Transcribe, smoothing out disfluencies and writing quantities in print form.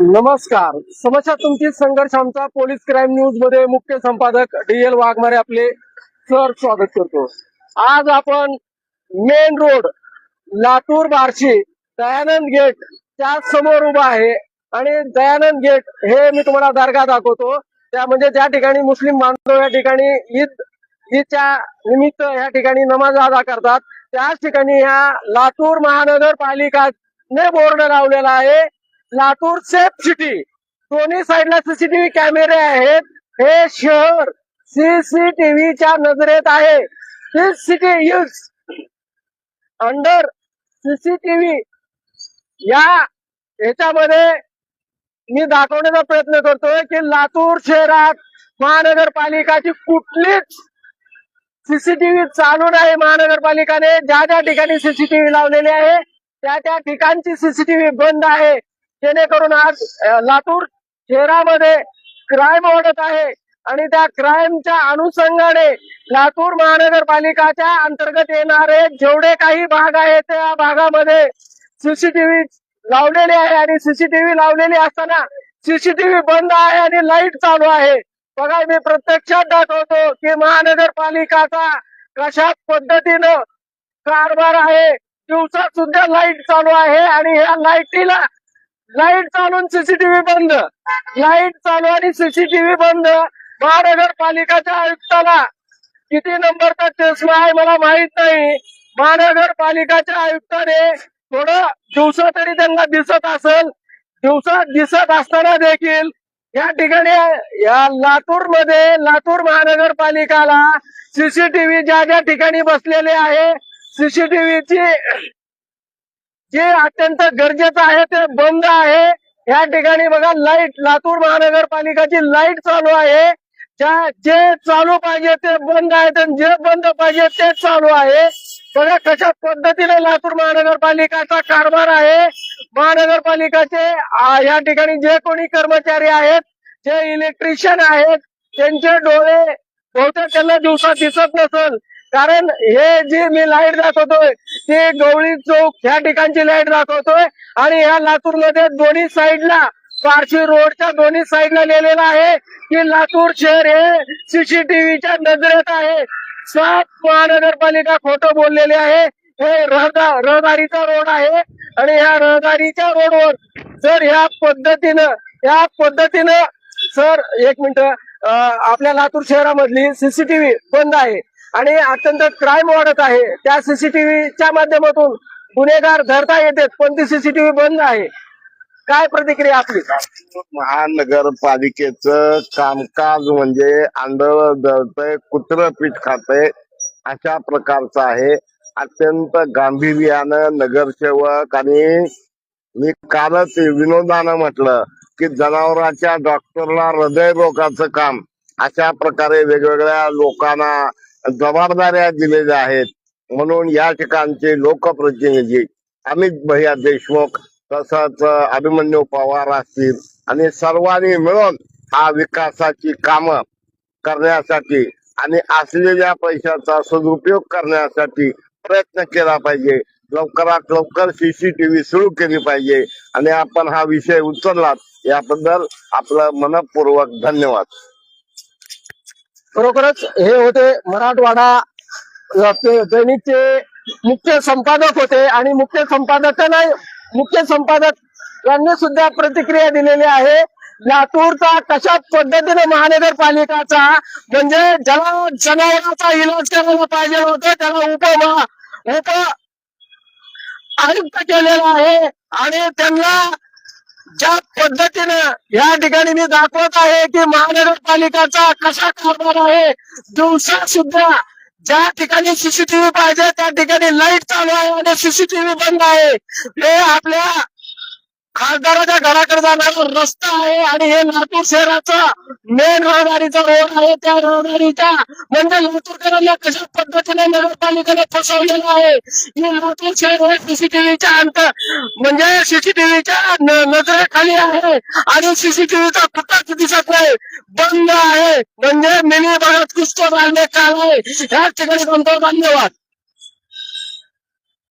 नमस्कार. समस्या तुमची संघर्ष आमचा पोलीस क्राईम न्यूज मध्ये मुख्य संपादक DL वाघमारे आपले सर स्वागत करतो. आज आपण main road Latur Barshi Dayanand gate च्या समोर उभा आहे आणि दयानंद गेट हे मी तुम्हाला दर्गा दाखवतो. त्या म्हणजे ज्या ठिकाणी मुस्लिम बांधव या ठिकाणी ईदच्या निमित्त या ठिकाणी नमाज अदा करतात. त्याच ठिकाणी ह्या लातूर महानगरपालिकाने बोर्ड लावलेला आहे लातूर सेफ सिटी. दोन्ही साईडला सीसीटीव्ही कॅमेरे आहेत. हे शहर सीसीटीव्हीच्या नजरेत आहे. दिस सिटी इज अंडर सीसीटीव्ही. याच्यामध्ये मी दाखवण्याचा प्रयत्न करतोय की लातूर शहरात महानगरपालिकाची कुठलीच सीसीटीव्ही चालू नाही. महानगरपालिकाने ज्या ज्या ठिकाणी सीसीटीव्ही लावलेले आहे त्या ठिकाणची सीसीटीव्ही बंद आहे. जेणेकरून आज लातूर शहरामध्ये क्राईम वाढत आहे आणि त्या क्राईमच्या अनुषंगाने लातूर महानगरपालिकाच्या अंतर्गत येणारे जेवढे काही भाग आहेत त्या भागामध्ये सीसीटीव्ही लावलेले आहे आणि सीसीटीव्ही लावलेली असताना सीसीटीव्ही बंद आहे आणि लाईट चालू आहे. बघा मी प्रत्यक्षात दाखवतो की महानगरपालिकाचा कशा पद्धतीनं कारभार आहे. दिवसा सुद्धा लाईट चालू आहे आणि ह्या लाईट चालून सीसीटीव्ही बंद. लाईट चालू आणि सीसीटीव्ही बंद. महानगरपालिकाच्या आयुक्ताला किती नंबरचा चष्मा आहे मला माहित नाही. महानगरपालिकाच्या आयुक्ताने थोडं दिवसा तरी त्यांना दिसत असेल. दिवसा दिसत असताना देखील या ठिकाणी या लातूर महानगरपालिकाला सीसीटीव्ही ज्या ज्या ठिकाणी बसलेले आहे सीसीटीव्हीची जे अत्यंत गरजेचं आहे ते बंद आहे. या ठिकाणी बघा लाईट लातूर महानगरपालिकाची लाईट चालू आहे. जे चालू पाहिजे ते बंद आहे आणि जे बंद पाहिजे ते चालू आहे. बघा कशा पद्धतीने लातूर महानगरपालिकाचा कारभार आहे. महानगरपालिकाचे या ठिकाणी जे कोणी कर्मचारी आहेत जे इलेक्ट्रिशियन आहेत त्यांचे डोळे बहुतेक त्यांना दिवसा दिसत नसेल. कारण हे जी मी लाईट दाखवतोय ती गवळी चौक ह्या ठिकाणची लाईट दाखवतोय आणि ह्या लातूरमध्ये दोन्ही साईडला बार्शी रोडच्या दोन्ही साईडला लिहिलेलं आहे की लातूर शहर हे सीसीटीव्हीच्या नजरेत आहे. साफ महानगरपालिका खोटं बोललेली आहे. हे रहदारीचा रोड आहे आणि ह्या रहदारीच्या रोडवर जर ह्या पद्धतीनं सर एक मिनिट आपल्या लातूर शहरामधली सीसीटीव्ही बंद आहे आणि अत्यंत क्राईम वाढत आहे. त्या सीसीटीव्हीच्या माध्यमातून गुन्हेगार धरता येतात पण ती सीसीटीव्ही बंद आहे. काय प्रतिक्रिया आपली? महानगरपालिकेचं कामकाज म्हणजे आंधळ दळतंय कुत्रं पीठ खातंय अशा प्रकारचं आहे. अत्यंत गांभीर्यानं नगरसेवक आणि मी कालच विनोदानं म्हटलं की जनावरांच्या डॉक्टरला हृदयरोगाचं काम अशा प्रकारे वेगवेगळ्या लोकांना जबाबदाऱ्या दिलेल्या आहेत. म्हणून या ठिकाणचे लोकप्रतिनिधी अमित भैया देशमुख तसंच अभिमन्यू पवार असतील आणि सर्वांनी मिळून हा विकासाची कामं करण्यासाठी आणि असलेल्या पैशाचा सदुपयोग करण्यासाठी प्रयत्न केला पाहिजे. लवकरात लवकर सीसीटीव्ही सुरू केली पाहिजे आणि आपण हा विषय उचललात याबद्दल आपलं मनपूर्वक धन्यवाद. खरोखरच हे होते मराठवाडा दैनिकचे मुख्य संपादक होते आणि मुख्य संपादक यांनी सुद्धा प्रतिक्रिया दिलेली आहे. लातूरचा कशा पद्धतीने महानगरपालिकाचा म्हणजे ज्याला जनावरांचा इलाज करायला पाहिजे होतं त्याला उप आयुक्त केलेला आहे आणि त्यांना ज्या पद्धतीनं या ठिकाणी मी दाखवत आहे की महानगरपालिकाचा कसा कारभार आहे. दिवसा सुद्धा ज्या ठिकाणी सीसीटीव्ही पाहिजे त्या ठिकाणी लाईट चालू आहे आणि सीसीटीव्ही बंद आहे. हे आपल्या खासदाराच्या घराकडे जाणारा रस्ता आहे आणि हे लातूर शहराचा मेन रहदारीचा रोड आहे. त्या रहदारीच्या म्हणजे लातूरकरांना कशा पद्धतीने नगरपालिकेने फसवलेलं आहे की लातूर शहर हे सीसीटीव्हीच्या म्हणजे सीसीटीव्हीच्या नजरेखाली आहे आणि सीसीटीव्हीचा कुठंच दिसत नाही. बंद आहे म्हणजे मिनी भारत कुछ तो डालने का है. या ठिकाणी धन्यवाद.